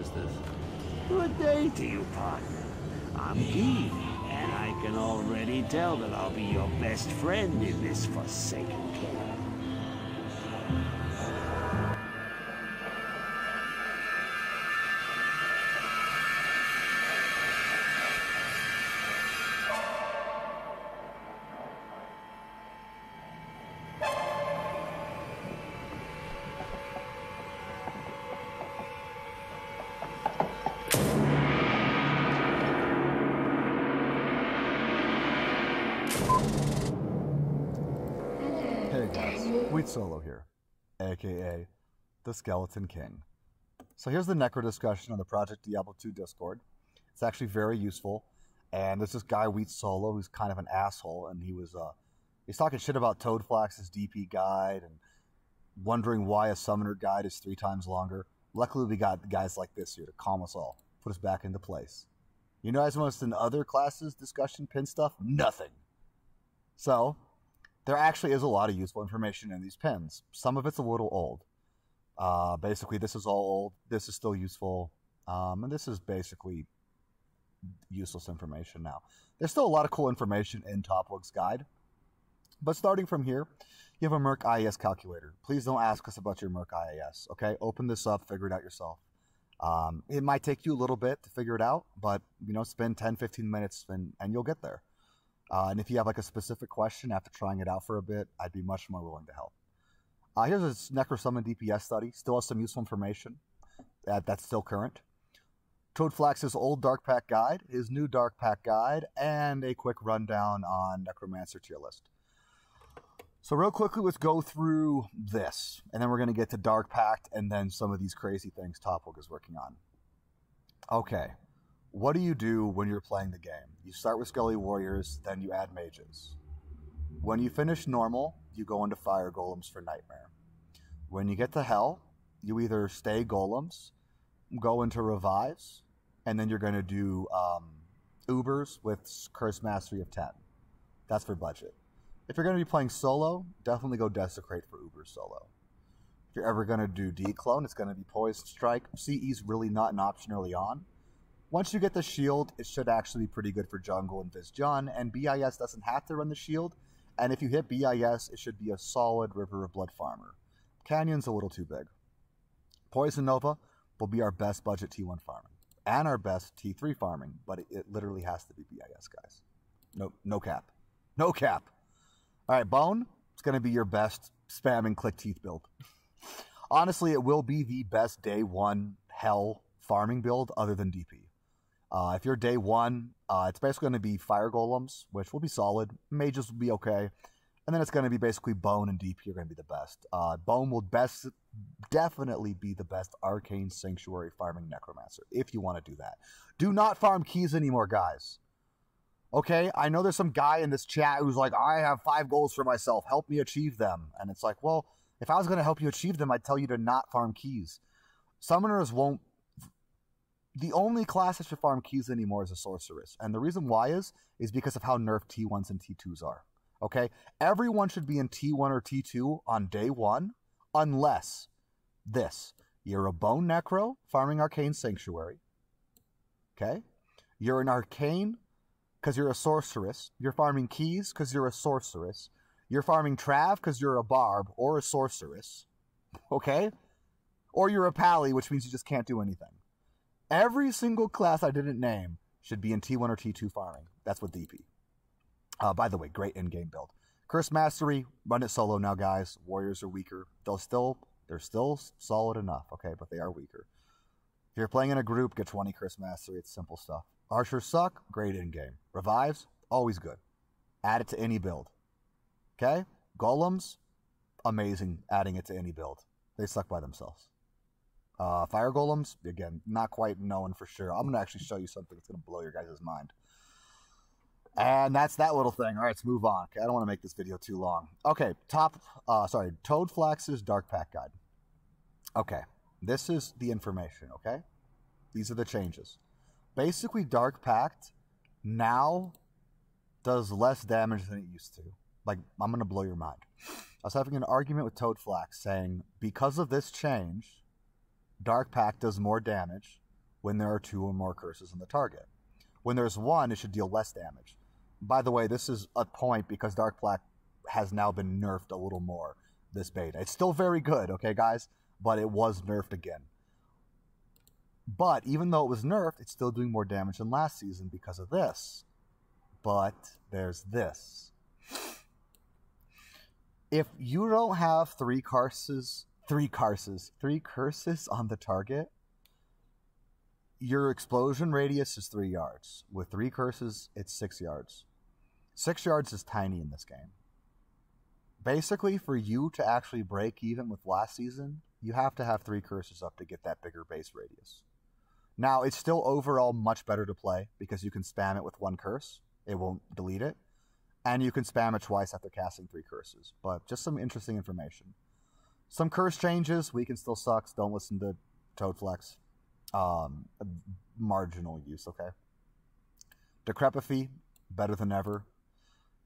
sisters. Good day to you, partner. I'm Guy, and I can already tell that I'll be your best friend in this forsaken camp. Hey guys, Wheat Solo here, aka the Skeleton King. So here's the Necro discussion on the Project Diablo 2 Discord. It's actually very useful, and there's this guy Wheat Solo who's kind of an asshole, and he's talking shit about Toadflax's DP guide and wondering why a summoner guide is 3 times longer. Luckily, we got guys like this here to calm us all, put us back into place. You know, as most in other classes discussion pin stuff, nothing. So there actually is a lot of useful information in these pins. Some of it's a little old. Basically, this is all old. This is still useful. And this is basically useless information now. There's still a lot of cool information in Topwug's guide. But starting from here, you have a Merc IAS calculator. Please don't ask us about your Merc IAS, okay? Open this up, figure it out yourself. It might take you a little bit to figure it out, but, you know, spend 10, 15 minutes and you'll get there. And if you have like a specific question after trying it out for a bit, I'd be much more willing to help. Here's a Necro Summon DPS study. Still has some useful information that's still current. Toadflax's old Dark Pack guide, his new Dark Pack guide, and a quick rundown on Necromancer tier list. So real quickly, let's go through this, and then we're going to get to Dark Pact and then some of these crazy things Topwug is working on. Okay. What do you do when you're playing the game? You start with Skelly Warriors, then you add mages. When you finish normal, you go into Fire Golems for Nightmare. When you get to Hell, you either stay Golems, go into Revives, and then you're going to do Ubers with Curse Mastery of 10. That's for budget. If you're going to be playing solo, definitely go Desecrate for Ubers solo. If you're ever going to do Declone, it's going to be Poison Strike. CE's really not an option early on. Once you get the shield, it should actually be pretty good for jungle and Vizjon, and BIS doesn't have to run the shield, and if you hit BIS, it should be a solid River of Blood farmer. Canyon's a little too big. Poison Nova will be our best budget T1 farming, and our best T3 farming, but it literally has to be BIS, guys. No cap. No cap. All right, Bone, it's going to be your best spam and click teeth build. Honestly, it will be the best day 1 Hell farming build other than DP. If you're day 1, it's basically going to be Fire Golems, which will be solid. Mages will be okay. And then it's going to be basically Bone and DP are going to be the best. Bone will definitely be the best Arcane Sanctuary farming Necromancer, if you want to do that. Do not farm keys anymore, guys. Okay, I know there's some guy in this chat who's like, I have 5 goals for myself. Help me achieve them. And it's like, well, if I was going to help you achieve them, I'd tell you to not farm keys. Summoners won't. The only class that should farm keys anymore is a sorceress. And the reason why is because of how nerfed T1s and T2s are. Okay? Everyone should be in T1 or T2 on day 1, unless this. You're a Bone Necro farming Arcane Sanctuary. Okay? You're an Arcane because you're a sorceress. You're farming keys because you're a sorceress. You're farming Trav because you're a Barb or a sorceress. Okay? Or you're a Pally, which means you just can't do anything. Every single class I didn't name should be in T1 or T2 farming. That's what DP. By the way, great in-game build. Curse Mastery, run it solo now, guys. Warriors are weaker. They're still solid enough, okay, but they are weaker. If you're playing in a group, get 20 Curse Mastery. It's simple stuff. Archers suck, great in-game. Revives, always good. Add it to any build. Okay? Golems, amazing adding it to any build. They suck by themselves. Fire Golems, again, not quite knowing for sure. I'm going to actually show you something that's going to blow your guys' mind. And that's that little thing. All right, let's move on. Okay, I don't want to make this video too long. Okay, Toadflax's Dark Pack Guide. Okay, this is the information, okay? These are the changes. Basically, Dark Pact now does less damage than it used to. Like, I'm going to blow your mind. I was having an argument with Toadflax saying, because of this change, Dark Pact does more damage, when there are 2 or more curses on the target. When there's 1, it should deal less damage. By the way, this is a point because Dark Black has now been nerfed a little more this beta. It's still very good, okay, guys? But it was nerfed again. But even though it was nerfed, it's still doing more damage than last season because of this. But there's this. If you don't have 3 curses on the target, your explosion radius is 3 yards. With 3 curses, it's 6 yards. 6 yards is tiny in this game. Basically, for you to actually break even with last season, you have to have 3 curses up to get that bigger base radius. Now, it's still overall much better to play because you can spam it with 1 curse. It won't delete it. And you can spam it twice after casting 3 curses. But just some interesting information. Some curse changes. Weaken still sucks. Don't listen to Toadflex. Marginal use, okay? Decrepify, better than ever.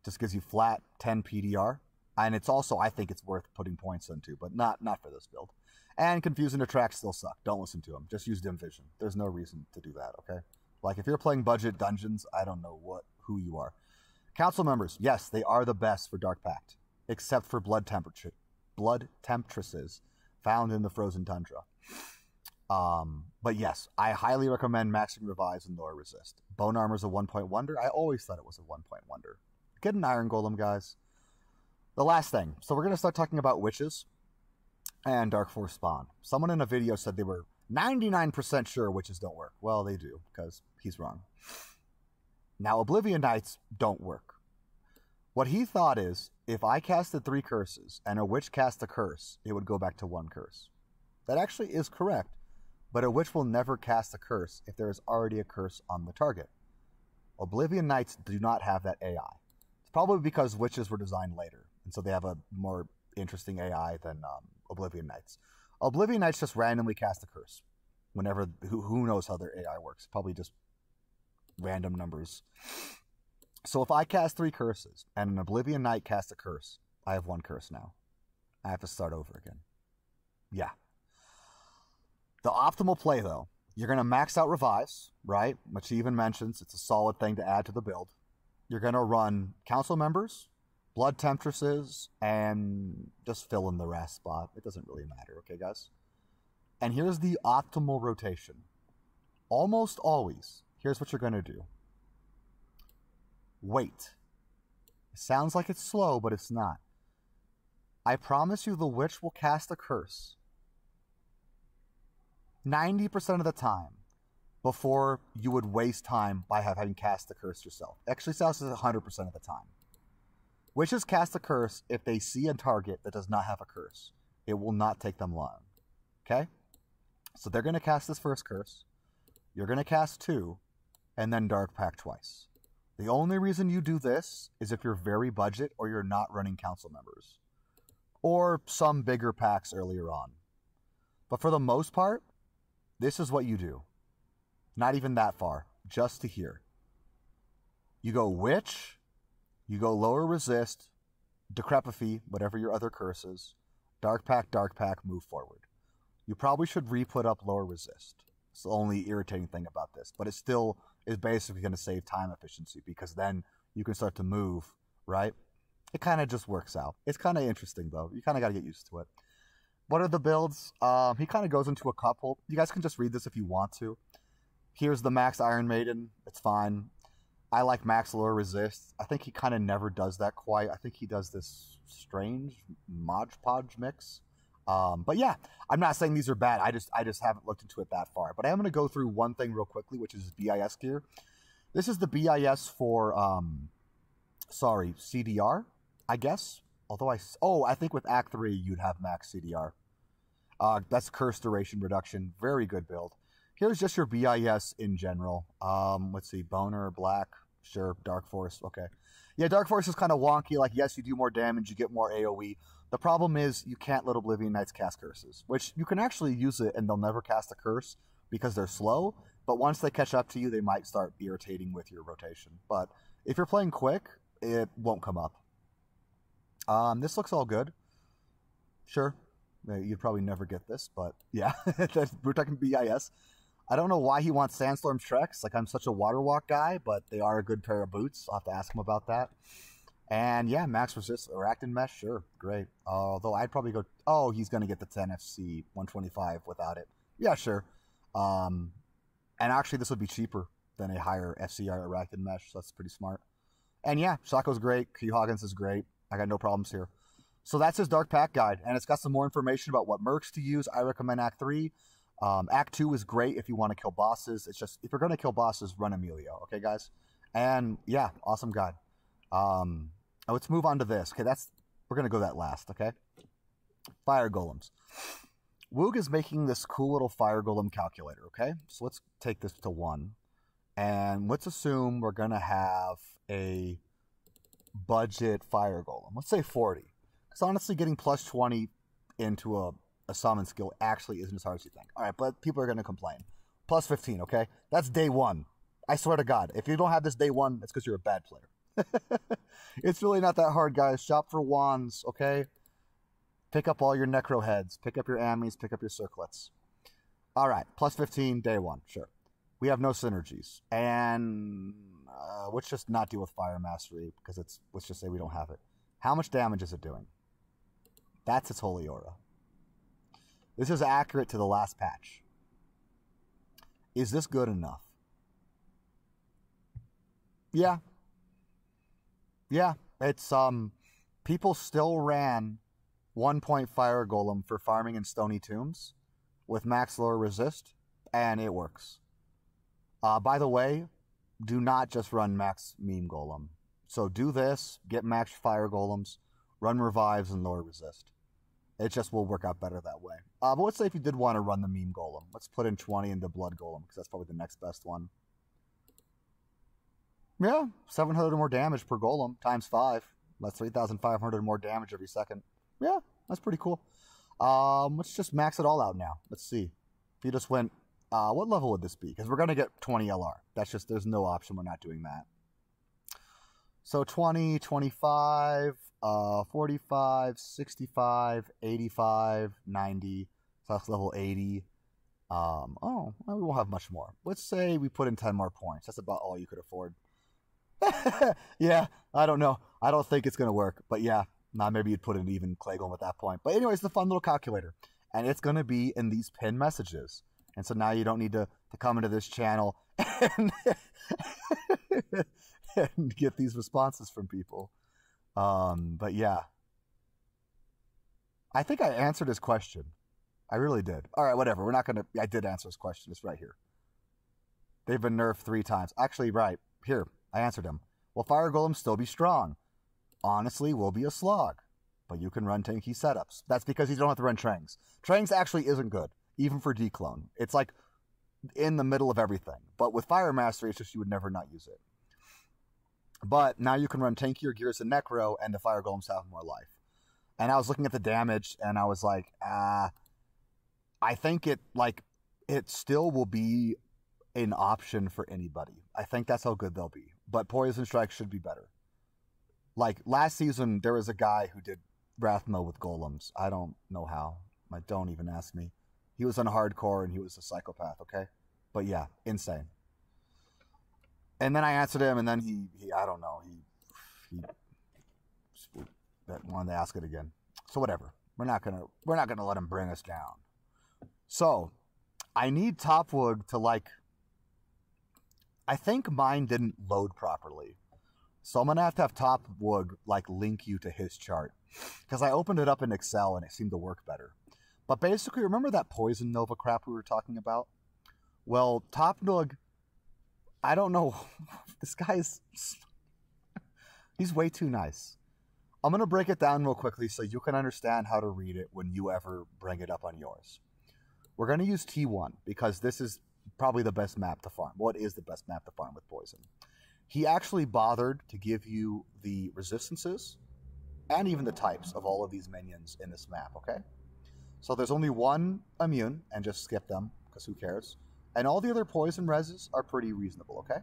Just gives you flat 10 PDR. And it's also, I think it's worth putting points into, but not for this build. And Confusing Attract still suck. Don't listen to them. Just use Dim Vision. There's no reason to do that, okay? Like, if you're playing budget dungeons, I don't know who you are. Council members, yes, they are the best for Dark Pact, except for Blood Temptresses found in the Frozen Tundra. But yes, I highly recommend maxing Revives and lower Resist. Bone Armor's a 1-point wonder. I always thought it was a 1-point wonder. Get an Iron Golem, guys. The last thing. So we're going to start talking about witches and Dark Force spawn. Someone in a video said they were 99% sure witches don't work. Well, they do, because he's wrong. Now, Oblivion Knights don't work. What he thought is, if I casted 3 curses and a witch cast a curse, it would go back to 1 curse. That actually is correct, but a witch will never cast a curse if there is already a curse on the target. Oblivion Knights do not have that AI. It's probably because witches were designed later, and so they have a more interesting AI than Oblivion Knights. Oblivion Knights just randomly cast a curse. Whenever, who knows how their AI works? Probably just random numbers. So if I cast 3 curses and an Oblivion Knight casts a curse, I have 1 curse now. I have to start over again. Yeah. The optimal play, though, you're going to max out Revives, right? Which he even mentions. It's a solid thing to add to the build. You're going to run Council Members, Blood Temptresses, and just fill in the rest spot. It doesn't really matter, okay, guys? And here's the optimal rotation. Almost always, here's what you're going to do. Wait. It sounds like it's slow, but it's not. I promise you the witch will cast a curse 90% of the time before you would waste time by having cast the curse yourself. Actually, sounds like 100% of the time. Witches cast a curse if they see a target that does not have a curse. It will not take them long. Okay? So they're going to cast this first curse. You're going to cast 2, and then Dark Pact twice. The only reason you do this is if you're very budget or you're not running council members. Or some bigger packs earlier on. But for the most part, this is what you do. Not even that far. Just to here. You go Witch. You go lower Resist. Decrepify, whatever your other curse is. Dark Pact, move forward. You probably should re-put up lower Resist. It's the only irritating thing about this. But it still is basically going to save time efficiency because then you can start to move, right? It kind of just works out. It's kind of interesting, though. You kind of got to get used to it. What are the builds? He kind of goes into a couple. You guys can just read this if you want to. Here's the Max Iron Maiden. It's fine. I like Max Lower Resist. I think he kind of never does that quite. I think he does this strange Mod Podge mix. But yeah, I'm not saying these are bad. I just haven't looked into it that far. But I am going to go through one thing real quickly, which is BIS gear. This is the BIS for, CDR, I guess. Although I think with Act 3, you'd have max CDR. That's Curse Duration Reduction. Very good build. Here's just your BIS in general. Let's see, Boner, Black, sure, Dark Force, okay. Yeah, Dark Force is kind of wonky. Like, yes, you do more damage, you get more AoE. The problem is you can't let Oblivion Knights cast curses, which you can actually use it and they'll never cast a curse because they're slow. But once they catch up to you, they might start irritating with your rotation. But if you're playing quick, it won't come up. This looks all good. Sure. You'd probably never get this, but yeah, we're talking BIS. I don't know why he wants Sandstorm Treks. Like, I'm such a water walk guy, but they are a good pair of boots. I'll have to ask him about that. And yeah, max resist Arachnid Mesh, sure, great. Although I'd probably go, oh, he's going to get the 10 FC 125 without it. Yeah, sure. And actually, this would be cheaper than a higher FCR Arachnid Mesh, so that's pretty smart. And yeah, Shaco's great. Q Hoggins is great. I got no problems here. So that's his Dark Pack Guide, and it's got some more information about what mercs to use. I recommend Act 3. Act 2 is great if you want to kill bosses. It's just, if you're going to kill bosses, run Emilio, okay, guys? And yeah, awesome guide. Let's move on to this. Okay, we're going to go that last, okay? Fire Golems. Woog is making this cool little Fire Golem calculator, okay? So let's take this to 1. And let's assume we're going to have a budget Fire Golem. Let's say 40. Because honestly, getting plus 20 into a summon skill actually isn't as hard as you think. All right, but people are going to complain. Plus 15, okay? That's day 1. I swear to God, if you don't have this day 1, it's because you're a bad player. It's really not that hard, guys. Shop for wands, okay? Pick up all your necro heads. Pick up your amis. Pick up your circlets. All right, plus 15, day 1, sure. We have no synergies. And let's just not deal with Fire Mastery, because let's just say we don't have it. How much damage is it doing? That's its Holy Aura. This is accurate to the last patch. Is this good enough? Yeah. Yeah, it's, people still ran 1-point Fire Golem for farming in Stony Tombs with max lower resist, and it works. By the way, do not just run max Meme Golem. So do this, get max Fire Golems, run revives, and lower resist. It just will work out better that way. But let's say if you did want to run the Meme Golem, let's put in 20 into Blood Golem, because that's probably the next best one. Yeah, 700 more damage per golem times 5. That's 3,500 more damage every second. Yeah, that's pretty cool. Let's just max it all out now. Let's see. If you just went, what level would this be? Because we're going to get 20 LR. That's just, there's no option. We're not doing that. So 20, 25, 45, 65, 85, 90. So that's level 80. Oh, we won't have much more. Let's say we put in 10 more points. That's about all you could afford. Yeah, I don't know. I don't think it's going to work. But yeah, maybe you'd put in even Clay Golem at that point. But anyways, it's a fun little calculator. And it's going to be in these pinned messages. And so now you don't need to come into this channel and, and get these responses from people. But yeah. I think I answered his question. I really did. All right, whatever. We're not going to... I did answer his question. It's right here. They've been nerfed 3 times. Actually, right. Here. I answered him. Will Fire Golem still be strong? Honestly, will be a slog. But you can run tanky setups. That's because you don't have to run Trangs. Trangs actually isn't good, even for declone. It's like in the middle of everything. But with Fire Mastery, it's just you would never not use it. But now you can run tankier gears and Necro, and the Fire Golems have more life. And I was looking at the damage, and I was like, I think it still will be an option for anybody. I think that's how good they'll be. But Poison Strike should be better. Like, last season, there was a guy who did Wrath mode with Golems. I don't know how. Don't even ask me. He was on hardcore, and he was a psychopath, okay? But yeah, insane. And then I answered him, and then he I don't know, he wanted to ask it again. So whatever. We're not gonna let him bring us down. So, I need Topwood to I think mine didn't load properly. So I'm going to have Topwood link you to his chart. Because I opened it up in Excel and it seemed to work better. But basically, remember that Poison Nova crap we were talking about? Well, Topwood, I don't know. This guy's... he's way too nice. I'm going to break it down real quickly so you can understand how to read it when you ever bring it up on yours. We're going to use T1 because this is probably the best map to farm. What is the best map to farm with Poison? He actually bothered to give you the resistances and even the types of all of these minions in this map, okay? So there's only one immune, and just skip them, because who cares? And all the other poison reses are pretty reasonable, okay?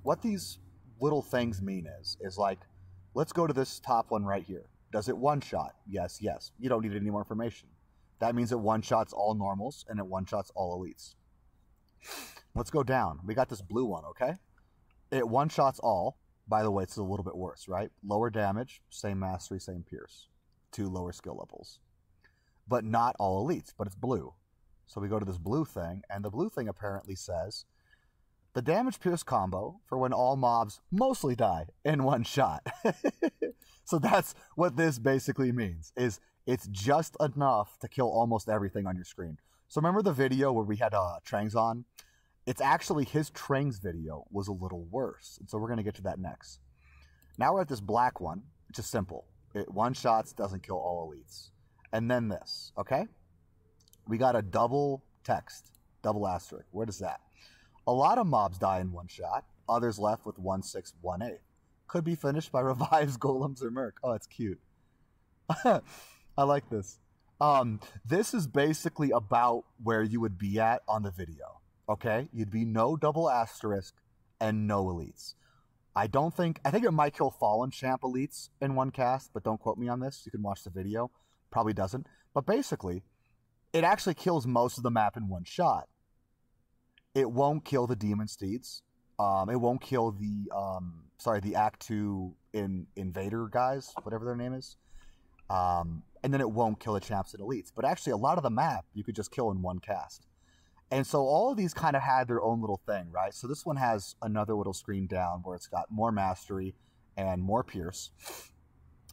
What these little things mean is let's go to this top one right here. Does it one-shot? Yes, yes. You don't need any more information. That means it one-shots all normals, and it one-shots all elites. Let's go down. We got this blue one, okay? It one-shots all. By the way, it's a little bit worse, right? Lower damage, same mastery, same pierce. 2 lower skill levels. But not all elites, but it's blue. So we go to this blue thing, and the blue thing apparently says, the damage pierce combo for when all mobs mostly die in one shot. So that's what this basically means, is it's just enough to kill almost everything on your screen. So remember the video where we had Trangs on? It's actually his Trangs video was a little worse. And so we're going to get to that next. Now we're at this black one, which is simple. It one-shots, doesn't kill all elites. And then this, okay? We got a double text, double asterisk. What is that? A lot of mobs die in one shot. Others left with 1/6, 1/8. Could be finished by revives, golems, or merc. Oh, it's cute. I like this. This is basically about where you would be at on the video. Okay? You'd be no double asterisk and no elites. I think it might kill Fallen Champ elites in one cast, but don't quote me on this. You can watch the video. Probably doesn't. But basically, it actually kills most of the map in one shot. It won't kill the Demon Steeds. It won't kill the Act 2 Invader guys, whatever their name is. And then it won't kill the champs and elites. But actually, a lot of the map you could just kill in one cast. And so all of these kind of had their own little thing, right? So this one has another little screen down where it's got more mastery and more pierce.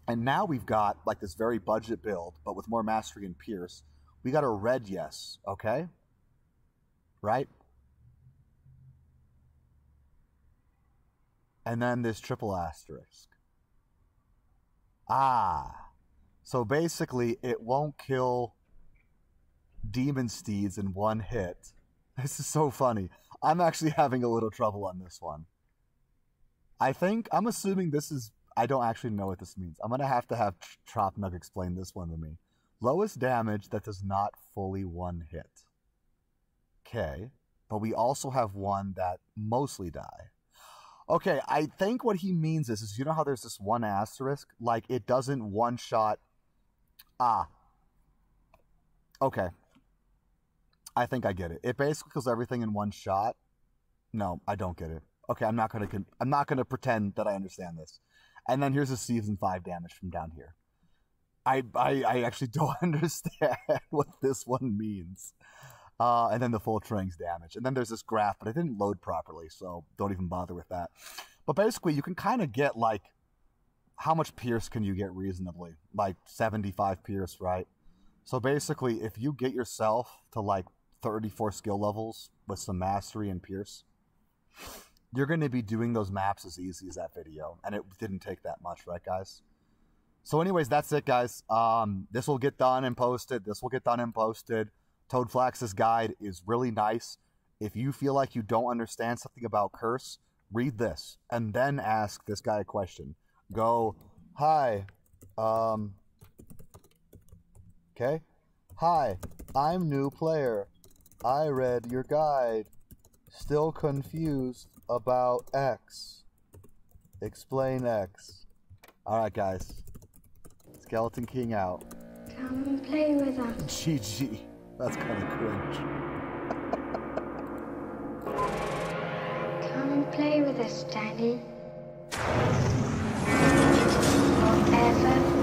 And now we've got like this very budget build, but with more mastery and pierce. We got a red yes, okay? Right? And then this triple asterisk. So basically, it won't kill Demon Steeds in one hit. This is so funny. I'm actually having a little trouble on this one. I'm assuming this is, I don't actually know what this means. I'm going to have Tropnug explain this one to me. Lowest damage that does not fully one hit. Okay, but we also have one that mostly die. Okay, I think what he means is you know how there's this one asterisk? Like, it doesn't one-shot... Okay. I think I get it. It basically kills everything in one shot. No, I don't get it. Okay, I'm not gonna pretend that I understand this. And then here's a season 5 damage from down here. I actually don't understand what this one means. And then the full Trangs damage. And then there's this graph, but it didn't load properly, so don't even bother with that. But basically, you can kind of get, like, how much pierce can you get reasonably? Like, 75 pierce, right? So basically, if you get yourself to, like, 34 skill levels with some mastery and pierce, you're going to be doing those maps as easy as that video. And it didn't take that much, right, guys? So anyways, that's it, guys. This will get done and posted. Toadflax's guide is really nice. If you feel like you don't understand something about Curse, read this and then ask this guy a question. Go, hi, okay? Hi, I'm new player. I read your guide. Still confused about X. Explain X. Alright, guys. Skeleton King out. Come and play with us. GG. That's kind of cringe. Come and play with us, Danny. Forever.